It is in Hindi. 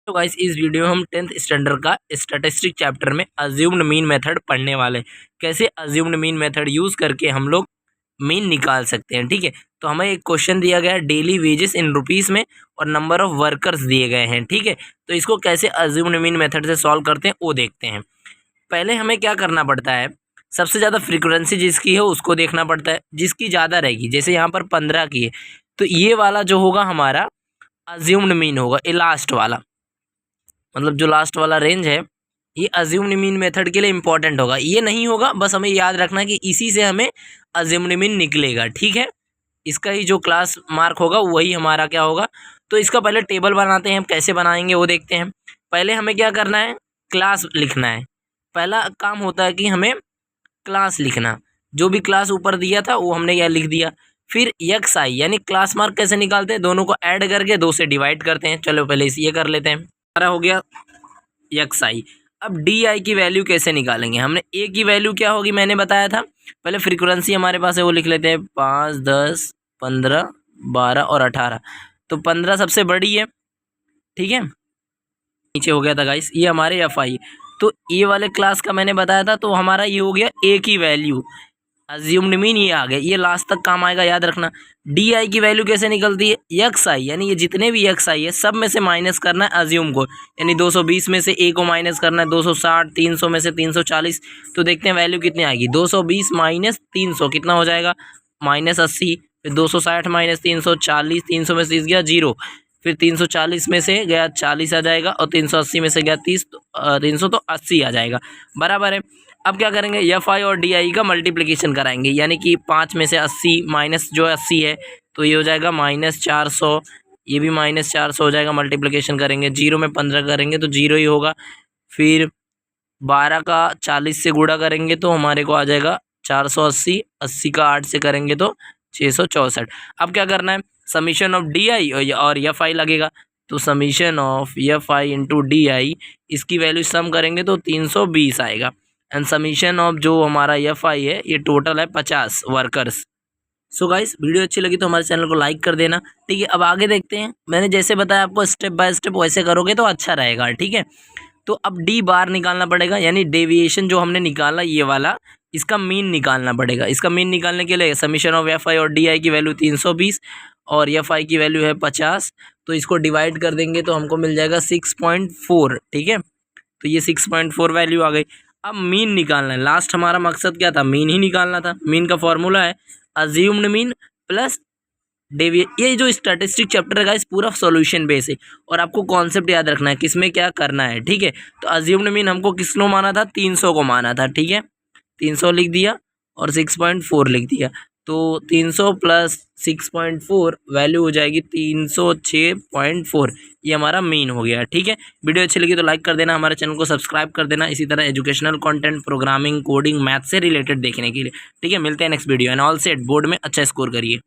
तो गाइस इस वीडियो में हम 10th स्टैंडर्ड का स्टैटिस्टिक चैप्टर में अज्यूम्ड मीन मेथड पढ़ने वाले हैं। कैसे अज्यूम्ड मीन मेथड यूज़ करके हम लोग मीन निकाल सकते हैं। ठीक है, तो हमें एक क्वेश्चन दिया गया है डेली वेजेस इन रुपीज़ में और नंबर ऑफ वर्कर्स दिए गए हैं। ठीक है, तो इसको कैसे अज्यूम्ड मीन मेथड से सॉल्व करते हैं वो देखते हैं। पहले हमें क्या करना पड़ता है, सबसे ज़्यादा फ्रीक्वेंसी जिसकी है उसको देखना पड़ता है, जिसकी ज़्यादा रहेगी। जैसे यहाँ पर 15 की है तो ये वाला जो होगा हमारा अज्यूम्ड मीन होगा, ये लास्ट वाला, मतलब जो लास्ट वाला रेंज है ये अज्यूम्ड मीन मेथड के लिए इंपॉर्टेंट होगा। ये नहीं होगा, बस हमें याद रखना कि इसी से हमें अज्यूम्ड मीन निकलेगा। ठीक है, इसका ही जो क्लास मार्क होगा वही हमारा क्या होगा। तो इसका पहले टेबल बनाते हैं, हम कैसे बनाएंगे वो देखते हैं। पहले हमें क्या करना है, क्लास लिखना है। पहला काम होता है कि हमें क्लास लिखना, जो भी क्लास ऊपर दिया था वो हमने यहाँ लिख दिया। फिर यक्स आई यानी क्लास मार्क कैसे निकालते हैं, दोनों को ऐड करके 2 से डिवाइड करते हैं। चलो पहले ये कर लेते हैं। हमारा हो गया यक्स आई। अब डी आई की वैल्यू कैसे निकालेंगे, हमने ए की वैल्यू क्या होगी मैंने बताया था। पहले फ्रीक्वेंसी हमारे पास है वो लिख लेते हैं, 5, 10, 15, 12 और 18। तो 15 सबसे बड़ी है। ठीक है, नीचे हो गया था गाइस ये हमारे एफ आई। तो ए वाले क्लास का मैंने बताया था, तो हमारा ये हो गया ए की वैल्यू, अज्यूम्ड मीन ये आ गया, ये लास्ट तक काम आएगा, याद रखना। डी आई की वैल्यू कैसे निकलती है, यक्स आई यानी ये जितने भी यक्स आई है सब में से माइनस करना है अज्यूम को, यानी 220 में से ए को माइनस करना है, 260, 300 में से 340। तो देखते हैं वैल्यू कितनी आएगी, 220 माइनस 300 कितना हो जाएगा, -80। फिर 260 माइनस 340, 300 में से गया 0, फिर 340 में से गया 40 आ जाएगा, और 380 में से गया 30, 300 तो 80 आ जाएगा, बराबर है। अब क्या करेंगे, एफ आई और डी आई का मल्टीप्लिकेशन कराएंगे, यानी कि 5 में से 80 माइनस जो 80 है तो ये हो जाएगा -400, ये भी -400 हो जाएगा। मल्टीप्लिकेशन करेंगे, 0 में 15 करेंगे तो 0 ही होगा। फिर 12 का 40 से गुणा करेंगे तो हमारे को आ जाएगा 480, 80 का 8 से करेंगे तो 664। अब क्या करना है, समीशन ऑफ डी आई और एफ आई लगेगा, तो summation of F I into D I, इसकी वैल्यू सम करेंगे तो 320 आएगा। एंड समीशन ऑफ जो हमारा एफ आई है ये टोटल है 50 वर्कर्स। सो गाइस वीडियो अच्छी लगी तो हमारे चैनल को लाइक कर देना। ठीक है, अब आगे देखते हैं। मैंने जैसे बताया आपको स्टेप बाय स्टेप वैसे करोगे तो अच्छा रहेगा। ठीक है, तो अब डी बार निकालना पड़ेगा, यानी डेविएशन जो हमने निकाला ये वाला, इसका मीन निकालना पड़ेगा। इसका मीन निकालने के लिए समीशन ऑफ एफ आई और डी आई की वैल्यू 320 और एफ आई की वैल्यू है 50, तो इसको डिवाइड कर देंगे तो हमको मिल जाएगा 6.4। ठीक है, तो ये 6.4 वैल्यू आ गई। अब मीन निकालना है, लास्ट हमारा मकसद क्या था, मीन ही निकालना था। मीन का फॉर्मूला है अज्यूम्ड मीन प्लस ये जो स्टैटिस्टिक चैप्टर है गाइस पूरा सॉल्यूशन बेस है, और आपको कॉन्सेप्ट याद रखना है किसमें क्या करना है। ठीक है, तो अज्यूम्ड मीन हमको किसको माना था, 300 को माना था। ठीक है, 300 लिख दिया और 6.4 लिख दिया, तो 300 प्लस 6.4 वैल्यू हो जाएगी 306.4, ये हमारा मीन हो गया। ठीक है, वीडियो अच्छी लगी तो लाइक कर देना, हमारे चैनल को सब्सक्राइब कर देना इसी तरह educational content, programming, coding, math से रिलेटेड देखने के लिए। ठीक है, मिलते हैं next video. And all set, board में अच्छा स्कोर करिए।